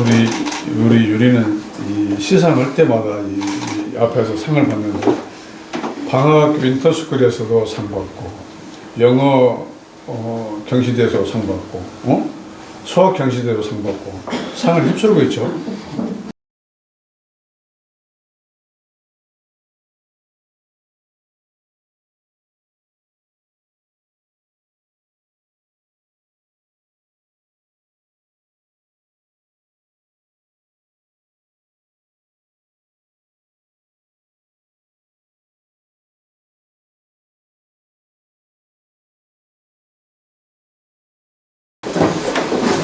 우리 유리는 이 시상할 때마다 이 앞에서 상을 받는데 방학 윈터스쿨에서도 상 받고 영어 경시대에서 상 받고 수학 경시대로 상 받고 상을 휩쓸고 있죠.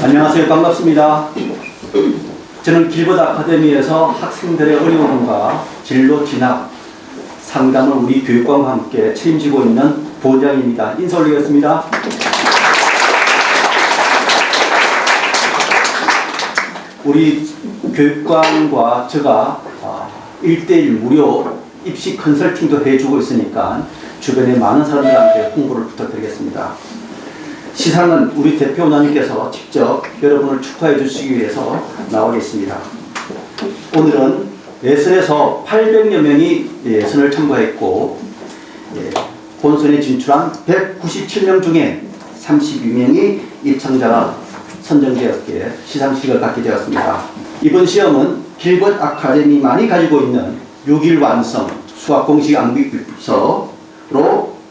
안녕하세요. 반갑습니다. 저는 길벗 아카데미에서 학생들의 어려움과 진로 진학, 상담을 우리 교육관과 함께 책임지고 있는 부원장입니다. 인사 올리겠습니다. 우리 교육관과 제가 1:1 무료 입시 컨설팅도 해주고 있으니까 주변에 많은 사람들한테 홍보를 부탁드리겠습니다. 시상은 우리 대표원장님께서 직접 여러분을 축하해 주시기 위해서 나와 계십니다. 오늘은 예선에서 800여 명이 예선을 참가했고 본선에 진출한 197명 중에 32명이 입상자가 선정되었기에 시상식을 갖게 되었습니다. 이번 시험은 길벗 아카데미만이 가지고 있는 6일 완성 수학 공식 암기서로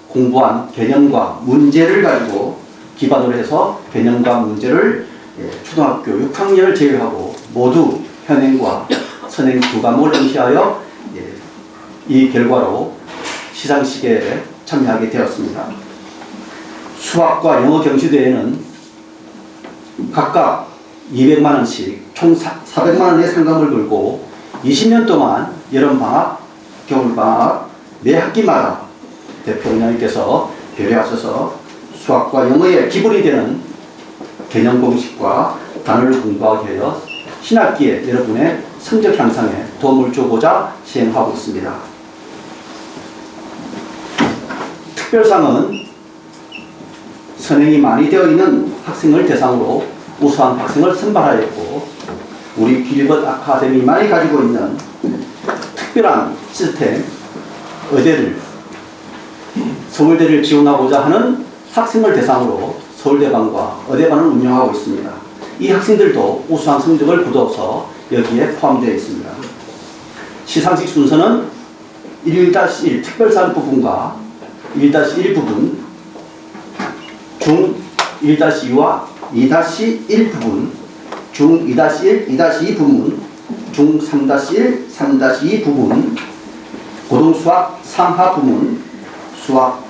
공부한 개념과 문제를 가지고 기반으로 해서 개념과 문제를 초등학교 6학년을 제외하고 모두 현행과 선행 두 과목을 응시하여 이 결과로 시상식에 참여하게 되었습니다. 수학과 영어 경시대회는 각각 200만원씩 총 400만원의 상금을 걸고 20년 동안 여름방학, 겨울방학 매 학기마다 대표원장님께서 배려하셔서 수학과 영어의 기본이 되는 개념 공식과 단어를 공부하게 하여 신학기에 여러분의 성적 향상에 도움을 주고자 시행하고 있습니다. 특별상은 선행이 많이 되어 있는 학생을 대상으로 우수한 학생을 선발하였고 우리 길벗 아카데미만이 가지고 있는 특별한 시스템 의대를 서울대를 지원하고자 하는 학생을 대상으로 서울대반과 의대반을 운영하고 있습니다. 이 학생들도 우수한 성적을 거둬서 여기에 포함되어 있습니다. 시상식 순서는 1-1 특별상 부분과 1-1 부분, 중 1-2와 2-1 부분, 중 2-1, 2-2 부분, 중 3-1, 3-2 부분, 고등수학 상하 부문, 수학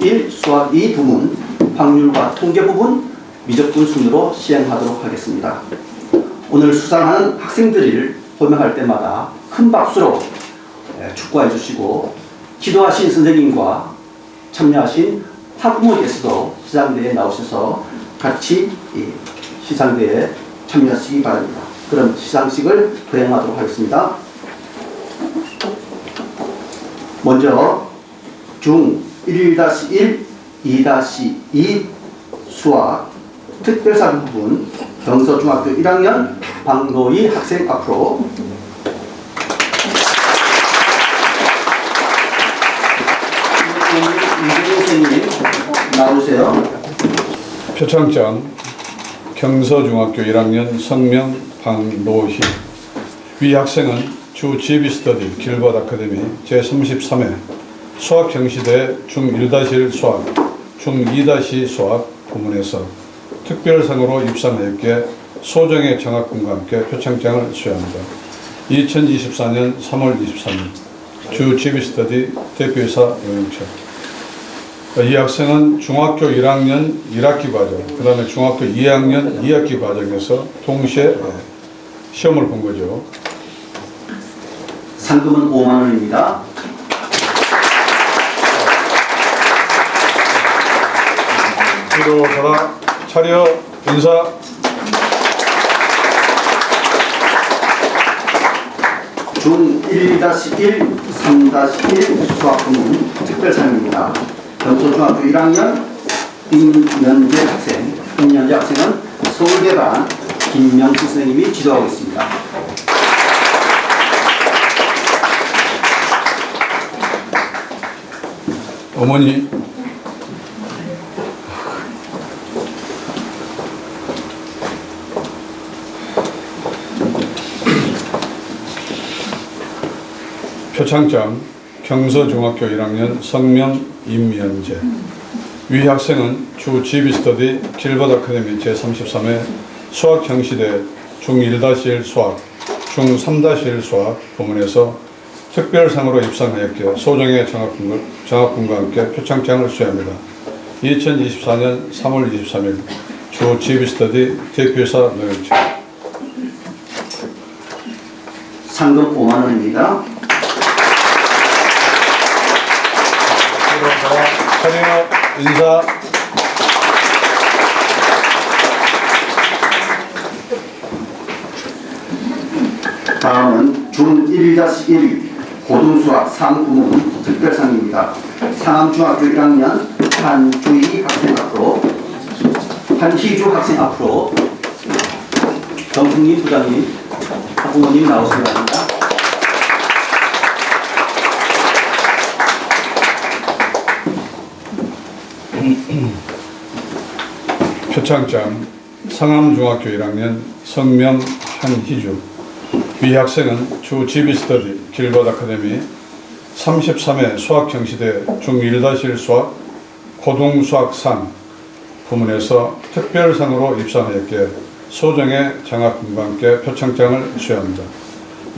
1, 수학 2 부문, 확률과 통계 부분, 미적분 순으로 시행하도록 하겠습니다. 오늘 수상하는 학생들을 호명할 때마다 큰 박수로 축하해 주시고 기도하신 선생님과 참여하신 학부모께서도 시상대에 나오셔서 같이 시상대에 참여하시기 바랍니다. 그럼 시상식을 거행하도록 하겠습니다. 먼저 중 1-1, 2-2 수학 특별상 부분 경서중학교 1학년 박노희 학생 앞으로 이준호 선생님 나오세요. 표창장 경서중학교 1학년 성명 박노희. 위 학생은 주 GB스터디 길벗 아카데미 제33회 수학 경시대 중 1-1 수학, 중 2-2 수학 부문에서 특별상으로 입상하였기에 소정의 장학금과 함께 표창장을 수여합니다. 2024년 3월 23일 주 GB스터디 대표이사 영영철. 이 학생은 중학교 1학년 1학기 과정, 그 다음에 중학교 2학년 2학기 과정에서 동시에 시험을 본 거죠. 상금은 5만 원입니다. 뒤로 돌아 차려 인사. 중 1-1, 3-1 수학 부문 특별상입니다. 경서중학교 1학년 임연재 학생. 임연재 학생은 서울대반 김명수 선생님이 지도하겠습니다. 어머니 표창장 경서중학교 1학년 성명 임연재. 위 학생은 주 GB스터디 길벗 아카데미 제33회 수학 형시대 중1-1 수학, 중3-1 수학 부문에서 특별상으로 입상하였기에 소정의 장학금과 함께 표창장을 수여합니다. 2024년 3월 23일 주 GB스터디 대표이사 노영철. 상금 5만 원입니다. 차려 인사. 다음은 중1-1 고등수학 상부문 특별상입니다. 상암중학교 1학년 한주희 학생 앞으로, 한희주 학생 앞으로 정승민 부장님, 학부모님 나오시기 바랍니다. 표창장 상암중학교 1학년 성명 한희주. 위 학생은 주 GB스터디 길벗 아카데미 33회 수학 형시대 중1-1 수학 고등수학상 부문에서 특별상으로 입상하였기에 소정의 장학금과 함께 표창장을 수여합니다.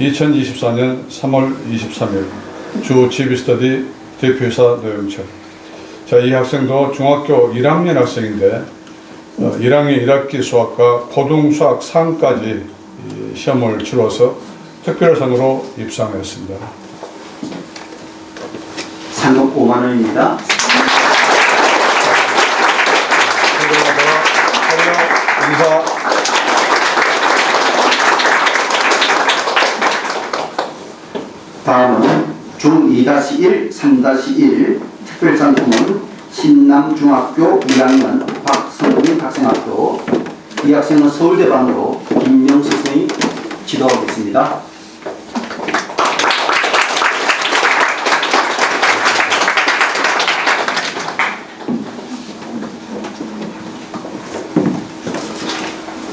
2024년 3월 23일 주 GB스터디 대표이사 노영철. 자, 이 학생도 중학교 1학년 학생인데 1학년 1학기 수학과 고등수학상까지 시험을 치러서 특별상으로 입상하였습니다. 상금 5만 원입니다. 인사. 다음은 중2-1, 3-1 특별상 부문 신남중학교 2학년 박성민 학생 앞으로, 이 학생은 서울대반으로 김명수 선생님이 지도하겠습니다.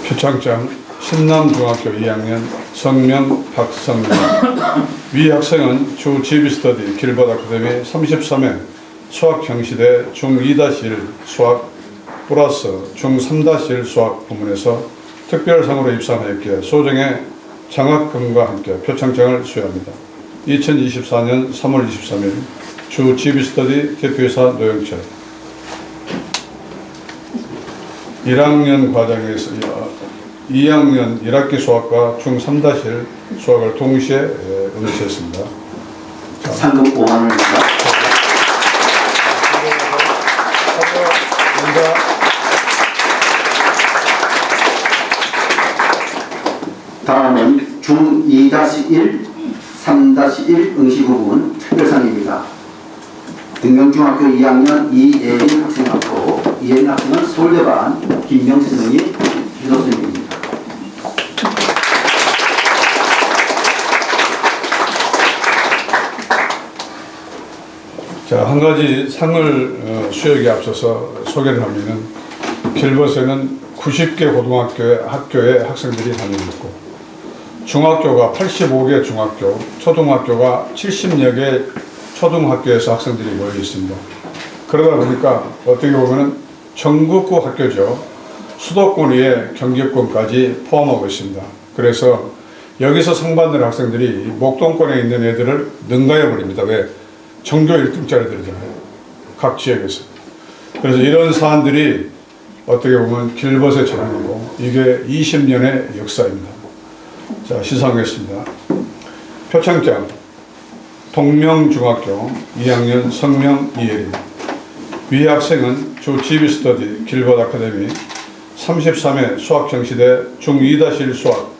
표창장 신남중학교 2학년 성명 박성민. 위 학생은 주 GB스터디 길벗 아카데미 33회 수학 형시대 중2-1 수학 플러스 중3-1 수학 부문에서 특별상으로 입상하였기에 소정의 장학금과 함께 표창장을 수여합니다. 2024년 3월 23일 주 GB스터디 대표이사 노영철. 1학년 과정에서 2학년 1학기 수학과 중3-1 수학을 동시에 응시했습니다. 상금 5만 원입니다. 다음은 중2-1, 3-1 응시 부분 특별상입니다. 등명중학교 2학년 이예린 학생 앞으로, 이예린 학생은 서울대반 김명수 선생님 지도선생님입니다. 자, 한 가지 상을 수여하기에 앞서서 소개를 하면은 길벗에는 90개 학교의 학생들이 다니고 있고, 중학교가 85개 중학교, 초등학교가 70여 개 초등학교에서 학생들이 모여 있습니다. 그러다 보니까 어떻게 보면은 전국구 학교죠. 수도권 위에 경기권까지 포함하고 있습니다. 그래서 여기서 상 받는 학생들이 목동권에 있는 애들을 능가해 버립니다. 왜? 전교 1등짜리들이잖아요. 각 지역에서. 그래서 이런 사안들이 어떻게 보면 길벗의 전형이고, 이게 20년의 역사입니다. 자, 시상하겠습니다. 표창장 동명중학교 2학년 성명 이예린. 위 학생은 주 GB스터디 길벗 아카데미 33회 수학 형시대 중2-1 수학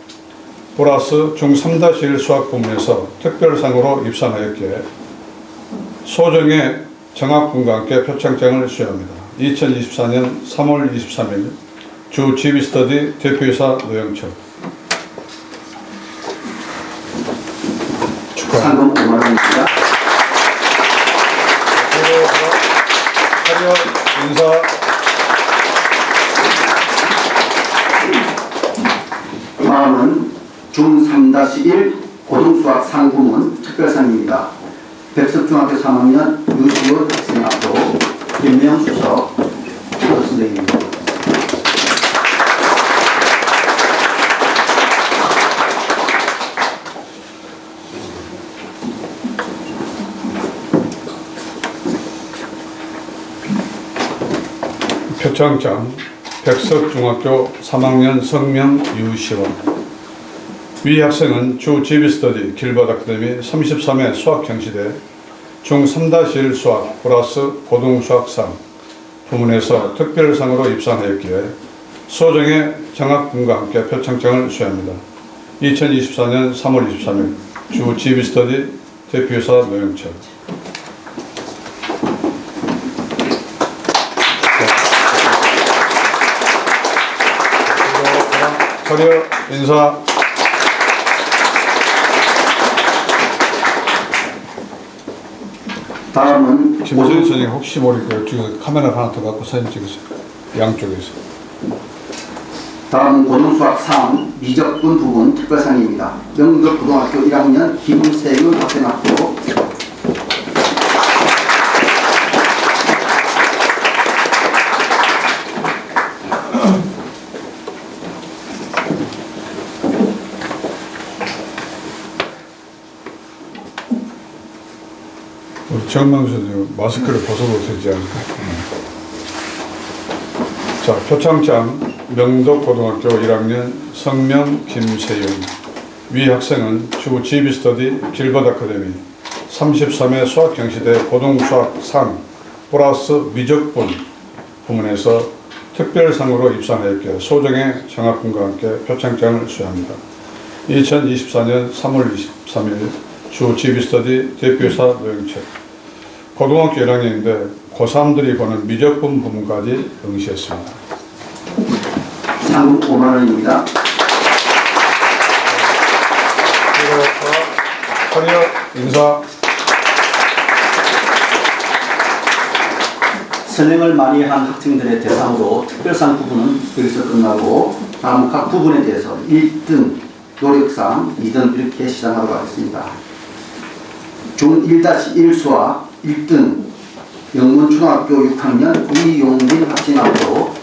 플러스 중3-1 수학 부문에서 특별상으로 입상하였기에 소정의 장학금과 함께 표창장을 수여합니다. 2024년 3월 23일 주 GB스터디 대표이사 노영철. 상금 5만 원입니다. 차려 인사. 다음은 중3-1 고등수학 상부문 특별상입니다. 백석중학교 3학년 유지원 학생 앞으로 김명 수석 선생님입니다. 표창장 백석중학교 3학년 성명 유시원. 위 학생은 주 GB스터디 길벗 아카데미 33회 수학 경시대 중3-1 수학 플러스 고등수학상 부문에서 특별상으로 입상하였기에 소정의 장학금과 함께 표창장을 수여합니다. 2024년 3월 23일 주 GB스터디 대표이사 노영철. 차려 인사. 다음은 김선희 선생님 혹시 모르니까 지금 카메라 하나 더 갖고 사진 찍으세요. 양쪽에서. 다음은 고등수학 3 미적분 부분 특별상입니다. 영덕고등학교 1학년 김세윤 학생 앞으로 우리 정명 선생님 마스크를 벗어도 되지 않을까? 자, 표창장 명덕고등학교 1학년 성명 김세윤. 위 학생은 주 GB스터디 길벗 아카데미 33회 수학 경시대 고등수학상 플러스 미적분 부문에서 특별상으로 입상하였기에 소정의 장학금과 함께 표창장을 수여합니다. 2024년 3월 23일 주 GB스터디 대표이사 노영철. 고등학교 1학년인데 고3들이 보는 미적분 부문까지 응시했습니다. 상금 5만 원입니다. 차려 인사. 선행을 많이 한 학생들의 대상으로 특별상 부분은 여기서 끝나고 다음 각 부분에 대해서 1등 노력상, 2등 이렇게 시작하도록 하겠습니다. 중1-1 수학 1등 영문초등학교 6학년 이용빈 학생 앞으로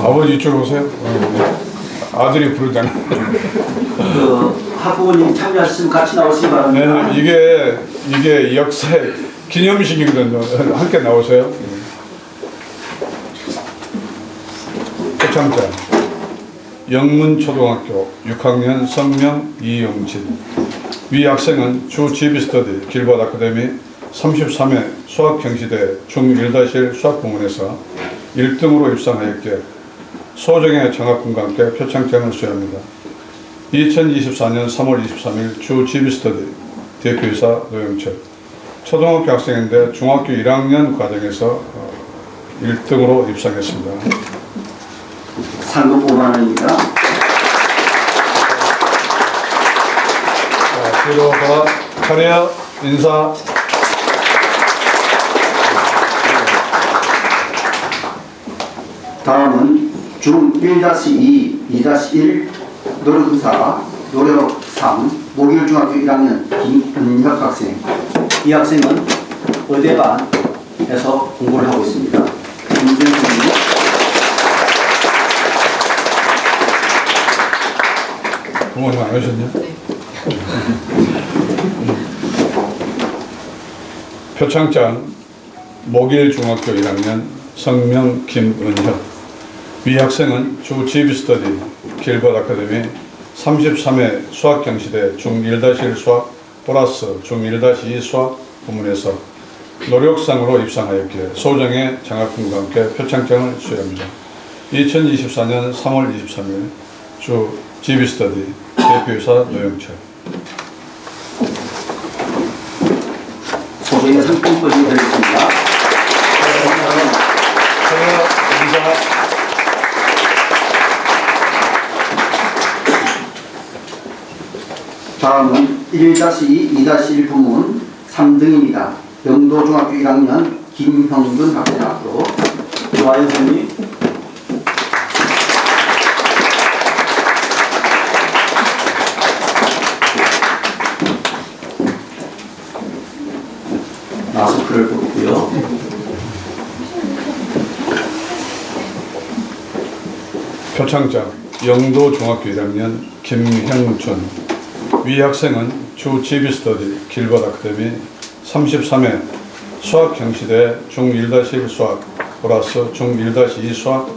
아버지 이쪽으로 오세요. 아들이 부르잖아요. 그 학부모님 참여하시면 같이 나오시기 바랍니다. 네, 이게 역사의 기념식이거든요. 함께 나오세요. 표창장 영문초등학교 6학년 성명 이용진. 위 학생은 주 GB스터디 길벗 아카데미 33회 수학 경시대 중1-1 수학 부문에서 1등으로 입상하였기에 소정의 장학금과 함께 표창장을 수여합니다. 2024년 3월 23일 주 GB스터디 대표이사 노영철. 초등학교 학생인데 중학교 1학년 과정에서 1등으로 입상했습니다. 상금 5만 원입니다. 자, 뒤로 돌아 차려 인사. 다음은 중1-2, 2-1 노력의사 노력3 목일중학교 1학년 김은혁 학생. 이 학생은 의대반에서 공부를 하고 있습니다. 부모님 안 오셨냐? 네. 표창장 목일중학교 1학년 성명 김은혁. 위 학생은 주 GB스터디 길벗 아카데미 33회 수학 경시대 중1-1 수학 플러스 중1-2 수학 부문에서 노력상으로 입상하였기에 소정의 장학금과 함께 표창장을 수여합니다. 2024년 3월 23일 주 GB스터디 대표이사 노영철. 소정의 상품권이 드리겠습니다. 다음은 1-2, 2-1 부문 3등입니다. 영도중학교 1학년 김형근 학생 앞으로 좋아요 선생님. 마스크를 벗고요. 표창장 영도중학교 1학년 김형준. 위 학생은 주 GB스터디 길벗 아카데미 33회 수학 경시대 중1-1 수학 플러스 중1-2 수학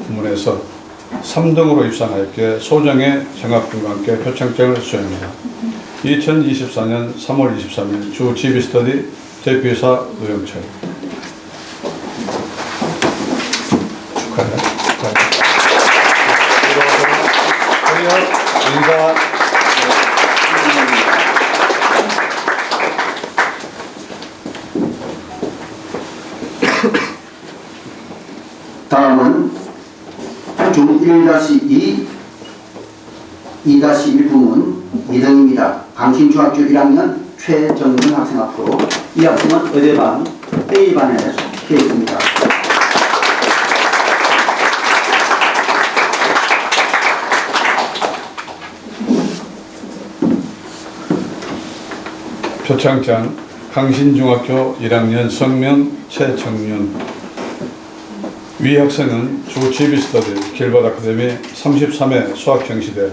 부문에서 3등으로 입상하였기에 소정의 장학금과 함께 표창장을 수여합니다. 2024년 3월 23일 주 GB스터디 대표이사 노영철. 축하해요. 인사. 다음은 중 1-2, 2-1 부문 2등입니다. 강신중학교 1학년 최정근 학생 앞으로. 이 학생은 의대반 A반에 속해 있습니다. 표창장 강신중학교 1학년 성명 최정윤. 위 학생은 주 GB스터디 길벗 아카데미 33회 수학 경시대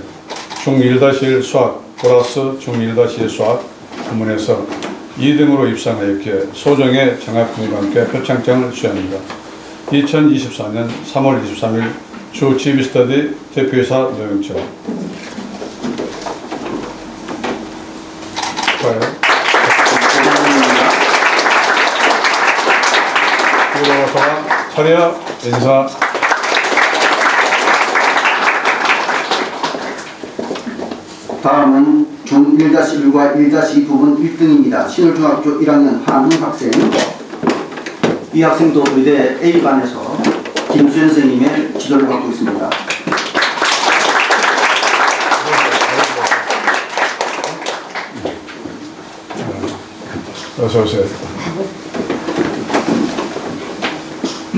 중1-1 수학 플러스 중1-2 수학 부문에서 2등으로 입상하였기에 소정의 장학금과 함께 표창장을 수여합니다. 2024년 3월 23일 주 GB스터디 대표이사 노영철. 좋아요. 들어와서 차려 인사. 다음은 중 1-1과 1-2 부분 1등입니다. 신월중학교 1학년 한웅 학생. 이 학생도 의대 A반에서 김수현 선생님의 지도를 받고 있습니다. 어서 오세요.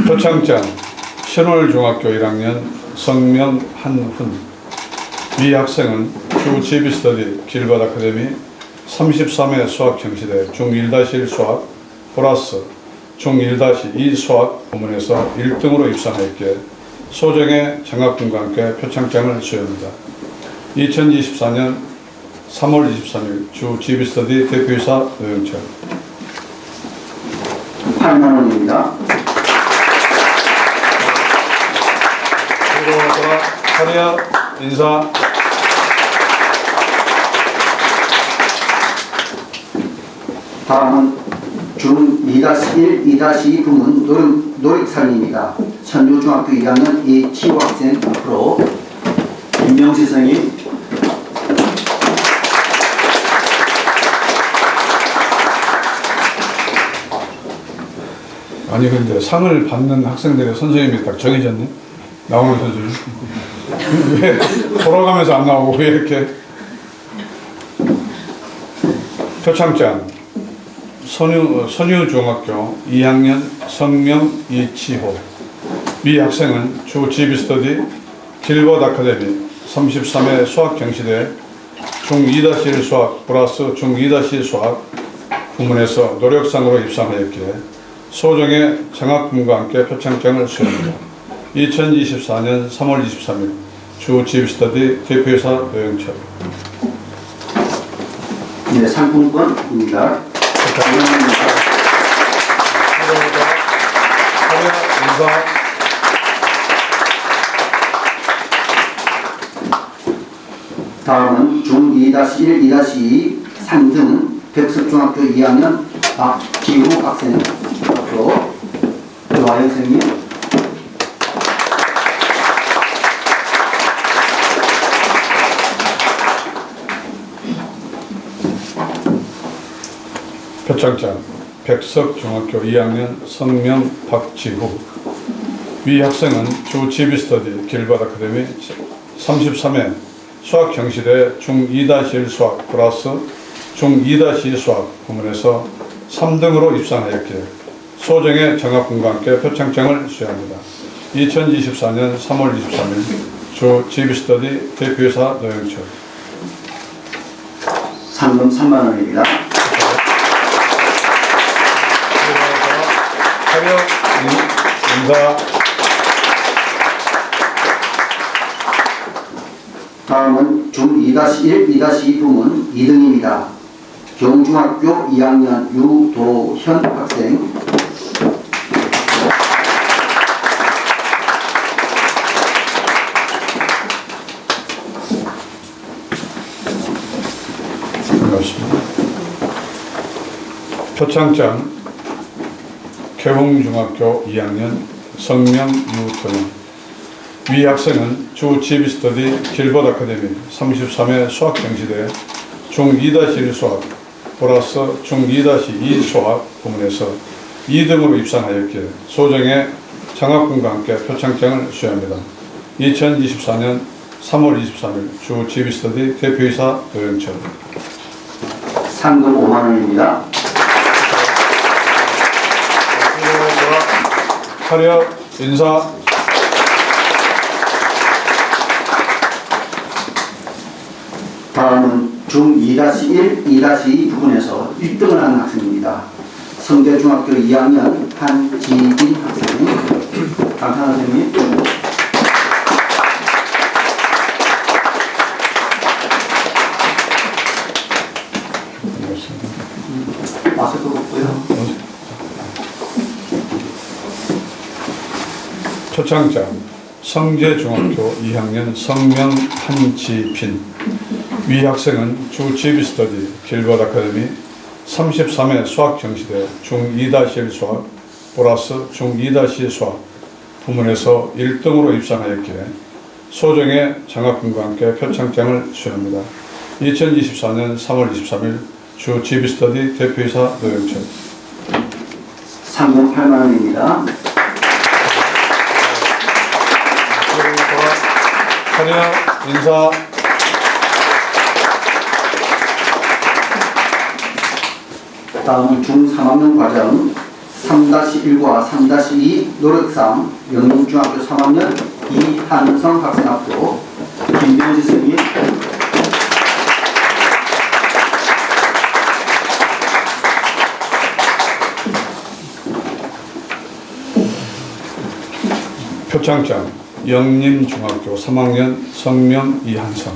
표창장 신월중학교 1학년 성명 한훈. 위 학생은 주 GB스터디 길벗 아카데미 33회 수학 경시대 중1-1 수학 플러스 중1-2 수학 부문에서 1등으로 입상하였기에 소정의 장학금과 함께 표창장을 수여합니다. 2024년 3월 23일 주 GB스터디 대표이사 노영철. 8만 원입니다. 들어와서 차려 인사. 다음은 중 2-1, 2-2 부문 노력상입니다. 천주중학교 2학년 이치호 학생 앞으로. 김명시 선생님. 아니 근데 상을 받는 학생들의 선생님이 딱 정해졌네. 나오는 선생님. 왜 돌아가면서 안 나오고 왜 이렇게. 표창장 선유중학교 2학년 성명 이치호. 위 학생은 주 GB스터디 길벗 아카데미 33회 수학 경시대 중2-1 수학 플러스 중2-2 수학 부문에서 노력상으로 입상하였기에 소정의 장학금과 함께 표창장을 수여합니다. 2024년 3월 23일 주 GB스터디 대표이사 노영철. 네, 상품권입니다. 감사합니다. 인사. 다음은 중 2-1, 2-2 3등 백석중학교 2학년 박기우 학생. 조아영 선생님. 표창장 백석중학교 2학년 성명 박지후. 위 학생은 주 GB스터디 길밭 아카데미 33회 수학 경시대 중2-1 수학 플러스 중2-2 수학 부문에서 3등으로 입상하였기에 소정의 정학군과 함께 표창장을 수여합니다. 2024년 3월 23일 주 GB스터디 대표이사 노영철. 상금 3만 원입니다. 차려 인사. 다음은 중2-1, 2-2 부문 2등입니다. 경중학교 2학년 유도현 학생. 반갑습니다. 표창장 개홍중학교 2학년 성명 유토영. 위 학생은 주 GB스터디 길벗 아카데미 33회 수학 경시대 중2-1 수학 플러스 중2-2 수학 부문에서 2등으로 입상하였기에 소정의 장학금과 함께 표창장을 수여합니다. 2024년 3월 23일 주 GB스터디 대표이사 노영철. 상금 5만 원입니다. 차려 인사. 다음은 중2-1, 2-2 부분에서 1등을 한 학생입니다. 성대중학교 2학년 한지빈 학생. 강찬 선생님. 마스크 벗고요. 표창장 성제중학교 2학년 성명 한지빈. 위 학생은 주 GB스터디 길벗 아카데미 33회 수학 경시대 중2-1 수학 플러스 중2-2 수학 부문에서 1등으로 입상하였기에 소정의 장학금과 함께 표창장을 수여합니다. 2024년 3월 23일 주 GB스터디 대표이사 노영철. 상금 8만 원입니다. 차려 인사. 다음은 중3학년 과정 3-1과 3-2 노력상 영림중학교 3학년 이한성 학생 앞으로 김병지 선생님. 표창장 영림중학교 3학년 성명 이한성.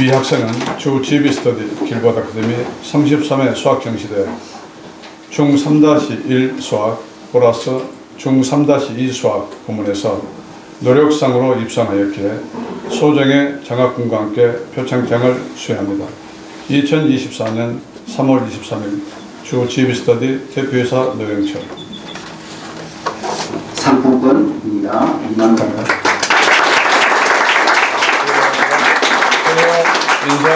위 학생은 주 GB스터디 길벗 아카데미 33회 수학 경시대 중3-1 수학 플러스 중3-2 수학 부문에서 노력상으로 입상하였기에 소정의 장학금과 함께 표창장을 수여합니다. 2024년 3월 23일 주 GB스터디 대표이사 노영철. 상품권입니다. 2만 원. 인사.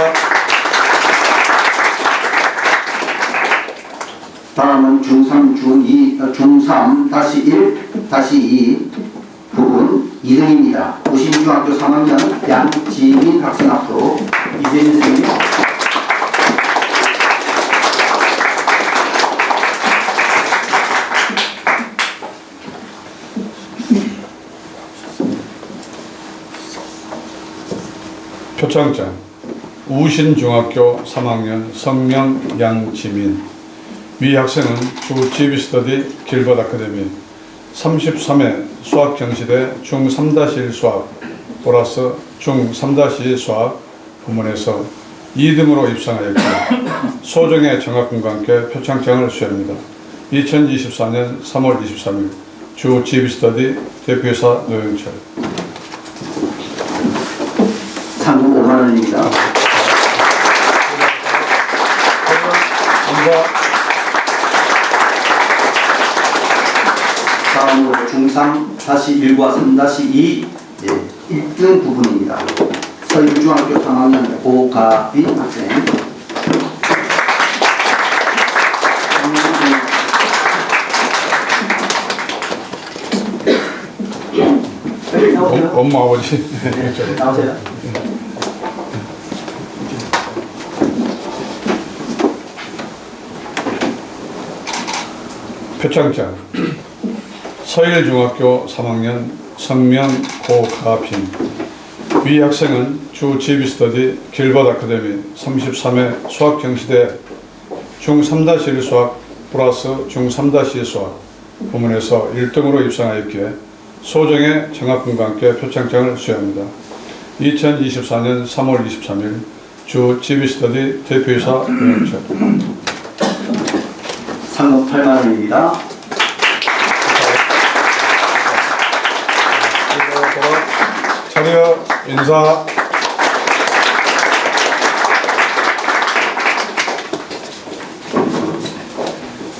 다음은 중3-1-2 부분 2등입니다. 우신중학교 3학년 양지민 학생 앞으로 이재민 선생님. 표창장 우신중학교 3학년 성명 양지민. 위 학생은 주 GB스터디 길벗 아카데미 33회 수학 경시대 중3-1 수학 플러스 중3-2 수학 부문에서 2등으로 입상하였기에 소정의 장학금과 함께 표창장을 수여합니다. 2024년 3월 23일 주 GB스터디 대표이사 노영철. 상금 5만 원입니다. 인사. 다음으로 중3-1과 3-2 1등 부분입니다. 서울중학교 3학년 고가빈 학생. 엄마 아버지 나오세요. 표창장 서일중학교 3학년 성명 고가빈. 위 학생은 주 GB스터디 길벗 아카데미 33회 수학경시대 중3-1 수학 플러스 중3-2 수학 부문에서 1등으로 입상하였기에 소정의 장학금과 함께 표창장을 수여합니다. 2024년 3월 23일 주 GB스터디 대표이사 명책. 상금 8만 원입니다. 차려 인사.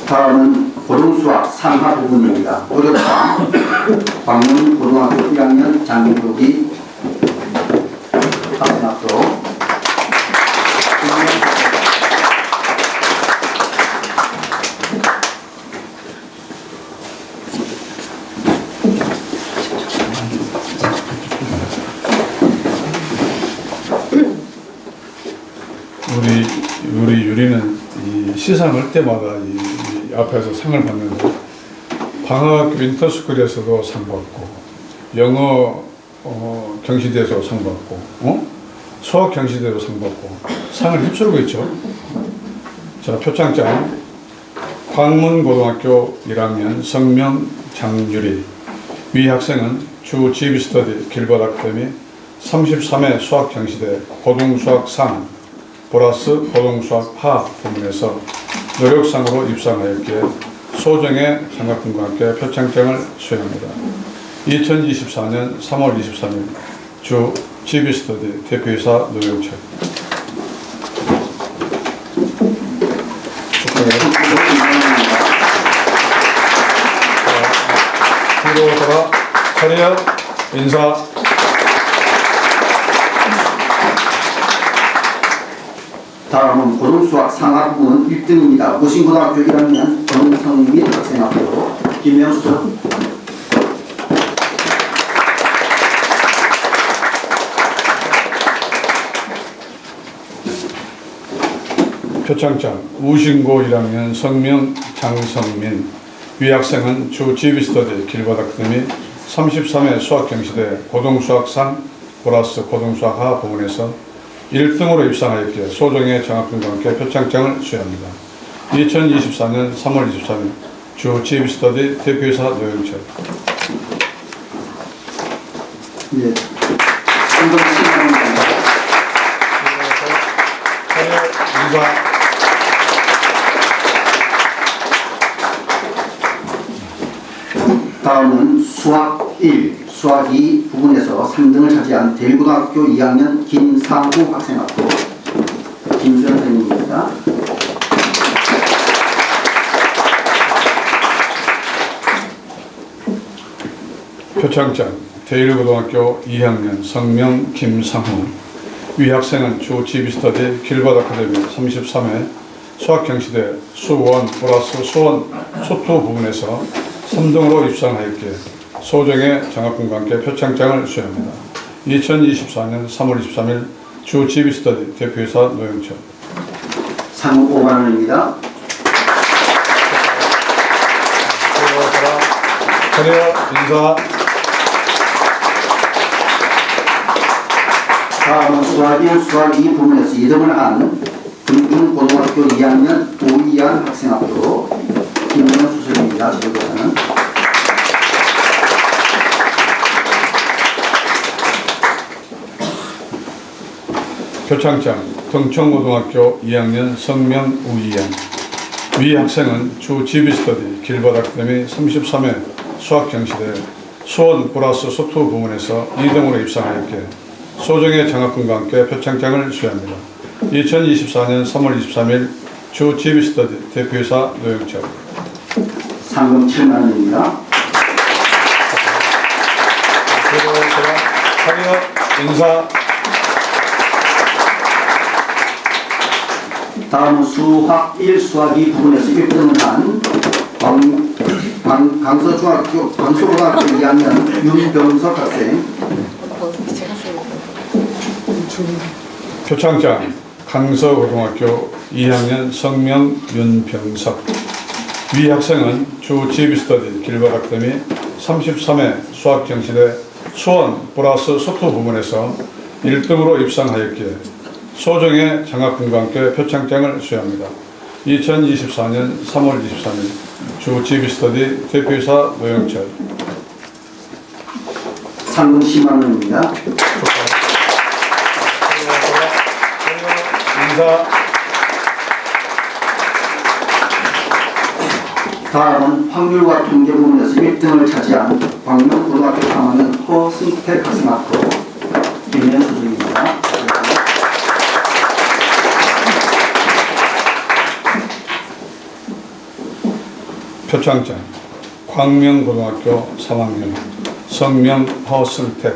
다음은 고등수학 3하 부분입니다. 고려당 광문 고등학교 1학년 장민국이 학생 앞으로. 우리 유리는 이 시상 할 때마다 이 앞에서 상을 받는데 방학 윈터스쿨에서도 상 받고 영어 경시대에서 상 받고 수학 경시대에서 상 받고 상을 휩쓸고 있죠. 자, 표창장 광문고등학교 1학년 성명 장유리. 위 학생은 주 GB스터디 길벗 아카데미 33회 수학 경시대 고등수학상 플러스 고등수학 하 부문에서 노력상으로 입상하였기에 소정의 장학금과 함께 표창장을 수여합니다. 2024년 3월 23일 주 GB스터디 대표이사 노영철. 뒤로 돌아 차려 인사. 다음은 고등수학 상하 부분 1등입니다. 무신고등학교 1학년 정성민 학생 앞으로 김명수. 표창장 우신고 1학년 성명 장성민. 위 학생은 주 GB스터디 길벗 아카데미 33회 수학경시대 고등수학상 플러스 고등수학 하 부문에서 1등으로 입상하였기에 소정의 장학금과 함께 표창장을 수여합니다. 2024년 3월 23일 주 GB스터디 대표이사 노영철. 네. 상금 10만 원입니다. 인사. 다음은 수학 1, 수학 2 부분에서 3등을 차지한 대일고등학교 2학년 김상우 학생 앞으로 김수현 선생님입니다. 표창장 대일고등학교 2학년 성명 김상우. 위 학생은 주 GB스터디 길벗 아카데미 33회 수학경시대 수1 플러스 수2 부분에서 3등으로 입상하였기에 소정의 장학금과 함께 표창장을 수여합니다. 2024년 3월 23일 주 GB스터디 대표이사 노영철. 상금 5만 원입니다. 차려 인사. 다음은 수학 1, 수학 2 부문에서 2등을 한 금중고등학교 2학년 오이안 학생 앞으로 김명수 선생님입니다. 지도자는 표창장 등촌고등학교 2학년 성명 우이안. 위 학생은 주 GB스터디 길벗 아카데미 33회 수학경시대 수원 플러스 수2 부문에서 2등으로 입상하였기에 소정의 장학금과 함께 표창장을 수여합니다. 2024년 3월 23일 주 GB스터디 대표이사 노영철. 상금 7만 원입니다. 차렷, 인사. 다음은 수학 1, 수학 2 부분에서 1등을 한 강서고등학교 2학년 윤병석 학생. 표창장 강서고등학교 2학년 성명 윤병석. 위 학생은 주 GB스터디 길벗 아카데미 33회 수학경시대 수원 플러스 소프 부문에서 1등으로 입상하였기에 소정의 장학금과 함께 표창장을 수여합니다. 2024년 3월 23일 주 GB스터디 대표이사 노영철. 상금 10만 원입니다. 인사. 다음은 확률과 통계 부문에서 1등을 차지한 광명고등학교 3학년 허승택 학생 앞으로 김현 수석입니다. 표창장 광명고등학교 3학년 성명 허승택.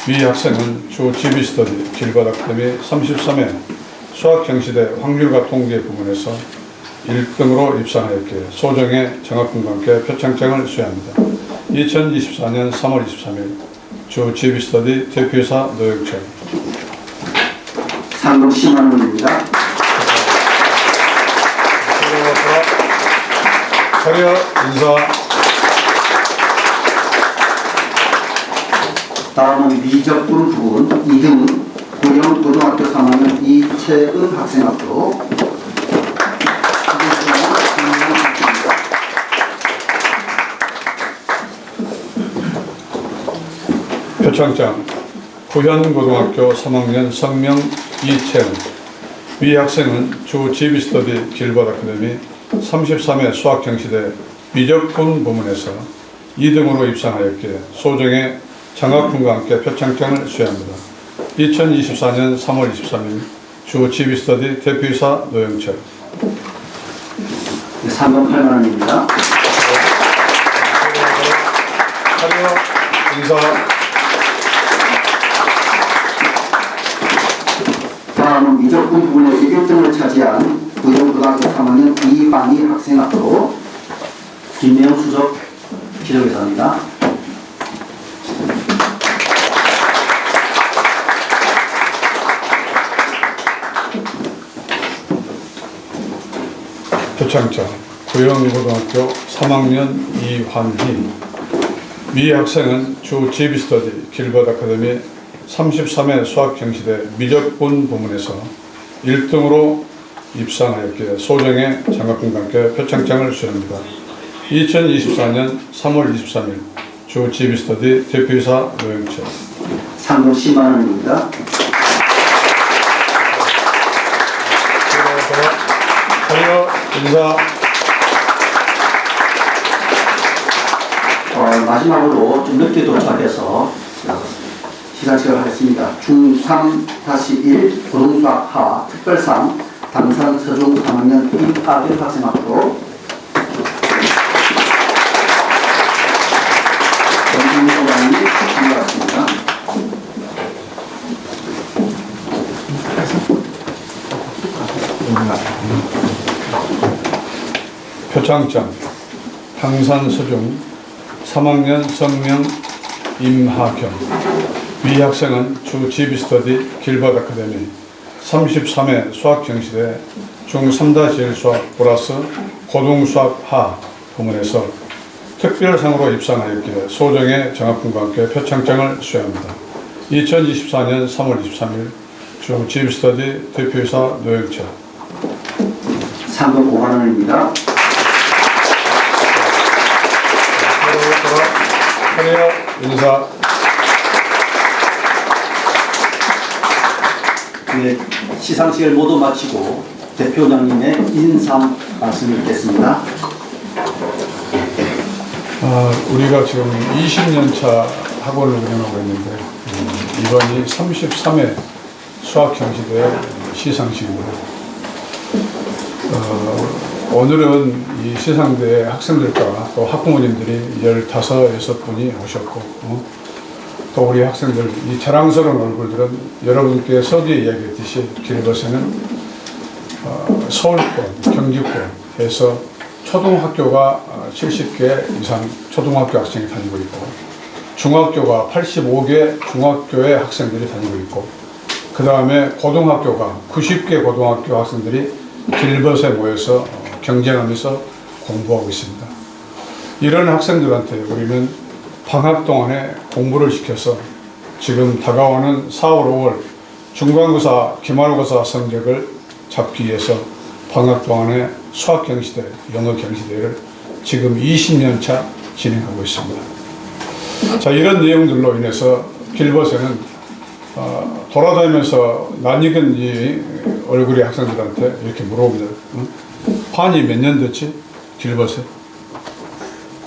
위 학생은 주 GB스터디 길벗 아카데미 33회 수학경시대 확률과 통계 부문에서 1등으로 입상하였기에 소정의 장학금과 함께 표창장을 수여합니다. 2024년 3월 23일 주 GB스터디 대표이사 노영철. 상금 10만 원입니다. 차렷, 인사. 다음은 미적분 부분 2등 고영고등학교 3학년 이채은 학생 앞으로 표창장 구현고등학교 3학년 성명 이채은. 위 학생은 주 GB스터디 길벗 아카데미 33회 수학경시대 미적분 부문에서 2등으로 입상하였기에 소정의 장학금과 함께 표창장을 수여합니다. 2024년 3월 23일 주 GB스터디 대표이사 노영철. 상금 8만 원입니다. 차렷, 인사. 다음은 미적분 부분에서 1등을 차지한 구영고등학교 3학년 이방희 학생 앞으로 김명 수석 기록이사입니다. 표창장 구영고등학교 3학년 이환희. 위 학생은 주 GB스터디 길벗 아카데미 33회 수학경시대 미적분 부문에서 1등으로 입상하였기에 소정의 장학금과 함께 표창장을 수여합니다. 2024년 3월 23일 주 GB스터디 대표이사 노영철. 상금 10만 원입니다. 차렷, 인사. 마지막으로 좀 늦게 도착해서 시간 제공하겠습니다. 중3-1 고등수학 하 특별상 당산 서중 3학년 임아들 학생 앞으로 전중소관이 준비하였습니다. 표창장 당산 서중 3학년 성명 임하경. 위 학생은 주 GB스터디 길벗 아카데미 33회 수학경시대 중3-1 수학 플러스 고등수학 하 부문에서 특별상으로 입상하였기에 소정의 장학금과 함께 표창장을 수여합니다. 2024년 3월 23일 주 GB스터디 대표이사 노영철. 상금 5만 원입니다. 차렷, 인사. 네, 시상식을 모두 마치고 대표장님의 인상 말씀을 듣겠습니다. 우리가 지금 20년 차 학원을 운영하고 있는데 이번이 33회 수학경시대 시상식입니다. 오늘은 이 시상대 학생들과 또 학부모님들이 15, 6분이 오셨고 또 우리 학생들 이 자랑스러운 얼굴들은 여러분께 서두에 이야기했듯이 길벗에는 서울권, 경기권 해서 초등학교가 70개 이상 초등학교 학생이 다니고 있고 중학교가 85개 중학교의 학생들이 다니고 있고 그 다음에 고등학교가 90개 고등학교 학생들이 길벗에 모여서 경쟁하면서 공부하고 있습니다. 이런 학생들한테 우리는 방학 동안에 공부를 시켜서 지금 다가오는 4월, 5월 중간고사, 기말고사 성적을 잡기 위해서 방학 동안에 수학 경시대, 영어 경시대를 지금 20년 차 진행하고 있습니다. 자, 이런 내용들로 인해서 길벗에는 돌아다니면서 낯익은 이 얼굴의 학생들한테 이렇게 물어봅니다. 응? 판이 몇 년 됐지? 길벗에?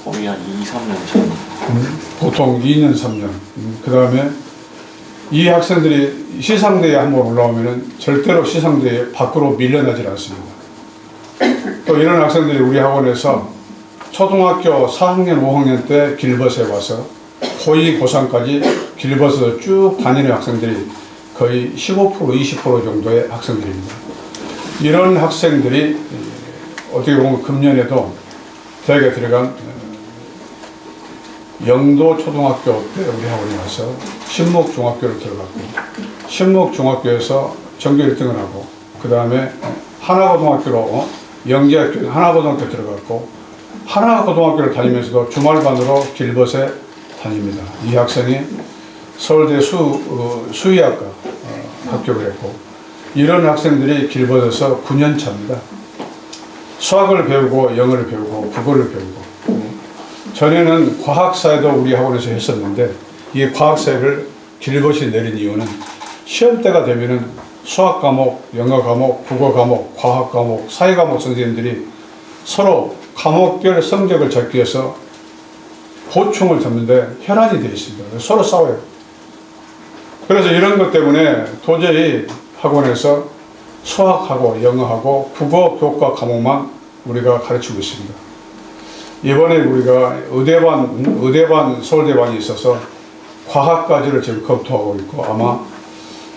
거의 한 2, 3년 전. 보통 2년, 3년. 그 다음에 이 학생들이 시상대에 한번 올라오면은 절대로 시상대에 밖으로 밀려나질 않습니다. 또 이런 학생들이 우리 학원에서 초등학교 4학년, 5학년 때 길벗에 와서 고2, 고3까지 길벗에서 쭉 다니는 학생들이 거의 15%, 20% 정도의 학생들입니다. 이런 학생들이 어떻게 보면 금년에도 대학에 들어간 영도 초등학교 때 우리 학원에 와서 신목중학교를 들어갔고 신목중학교에서 전교 1등을 하고 그 다음에 하나고등학교로 영재학교 하나고등학교 들어갔고 하나고등학교를 다니면서도 주말반으로 길벗에 다닙니다. 이 학생이 서울대 수의학과 합격을 했고 이런 학생들이 길벗에서 9년 차입니다. 수학을 배우고 영어를 배우고 국어를 배우고 전에는 과학사회도 우리 학원에서 했었는데 이 과학사회를 길벗이 내린 이유는 시험 때가 되면은 수학 과목, 영어 과목, 국어 과목, 과학 과목, 사회 과목 선생님들이 서로 과목별 성적을 잡기 위해서 보충을 잡는데 혈안이 되어 있습니다. 서로 싸워요. 그래서 이런 것 때문에 도저히 학원에서 수학하고 영어하고 국어, 교과 과목만 우리가 가르치고 있습니다. 이번에 우리가 의대반, 서울대반이 있어서 과학까지를 지금 검토하고 있고 아마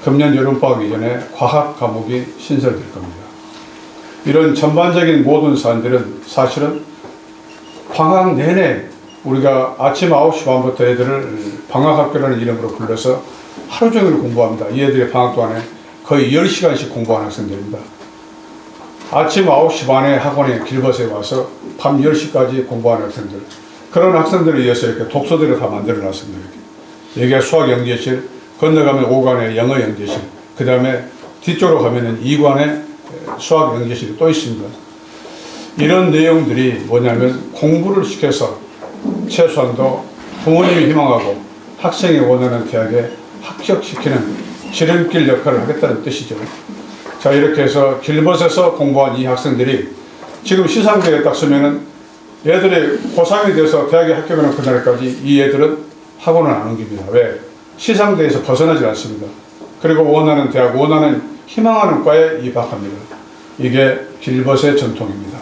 금년 여름방학 이전에 과학 과목이 신설될 겁니다. 이런 전반적인 모든 사안들은 사실은 방학 내내 우리가 아침 9시 반부터 애들을 방학학교라는 이름으로 불러서 하루 종일 공부합니다. 이 애들이 방학 동안에 거의 10시간씩 공부하는 학생들입니다. 아침 9시 반에 학원에 길벗에 와서 밤 10시까지 공부하는 학생들. 그런 학생들을 위해서 이렇게 독서들을 다 만들어 놨습니다. 여기가 수학 영재실, 건너가면 5관에 영어 영재실, 그 다음에 뒤쪽으로 가면은 2관에 수학 영재실이 또 있습니다. 이런 내용들이 뭐냐면 공부를 시켜서 최소한도 부모님이 희망하고 학생이 원하는 대학에 합격시키는 지름길 역할을 하겠다는 뜻이죠. 자, 이렇게 해서 길벗에서 공부한 이 학생들이 지금 시상대에 딱 서면은 애들이 고3이 돼서 대학에 합격하는 그날까지 이 애들은 학원을 안 옮깁니다. 왜? 시상대에서 벗어나지 않습니다. 그리고 원하는 대학, 원하는 희망하는 과에 입학합니다. 이게 길벗의 전통입니다.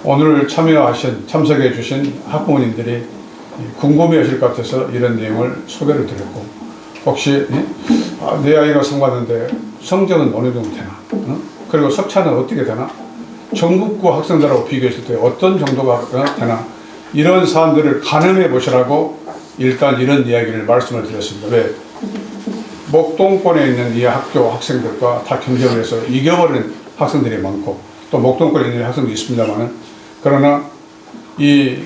오늘 참석해 주신 학부모님들이 궁금해 하실 것 같아서 이런 내용을 소개를 드렸고 혹시 내 아이가 상 받는데 성적은 어느 정도 되나? 그리고 석차는 어떻게 되나? 전국구 학생들하고 비교했을 때 어떤 정도가 되나? 이런 사안들을 가늠해 보시라고 일단 이런 이야기를 말씀을 드렸습니다. 왜? 목동권에 있는 이 학교 학생들과 다 경쟁을 해서 이겨버리는 학생들이 많고 또 목동권에 있는 학생도 있습니다만은 그러나 이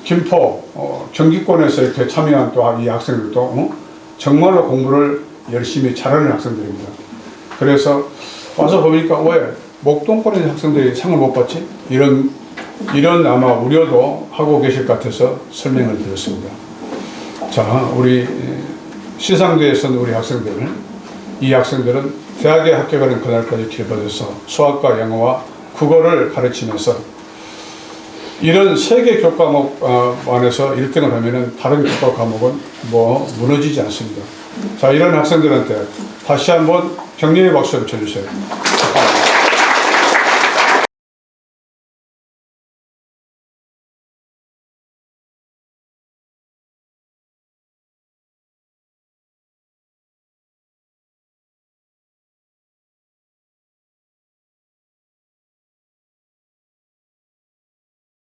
김포 경기권에서 이렇게 참여한 또 이 학생들도 정말로 공부를 열심히 잘하는 학생들입니다. 그래서 와서 보니까 왜 목동권에 있는 학생들이 상을 못 받지? 이런 아마 우려도 하고 계실 것 같아서 설명을 드렸습니다. 자, 우리 시상대에서는 우리 학생들은 이 학생들은 대학에 합격하는 그날까지 길벗에서 수학과 영어와 국어를 가르치면서 이런 3개 교과목 안에서 1등을 하면은 다른 교과 과목은 뭐 무너지지 않습니다. 자, 이런 학생들한테 다시 한번 격려의 박수를 쳐주세요.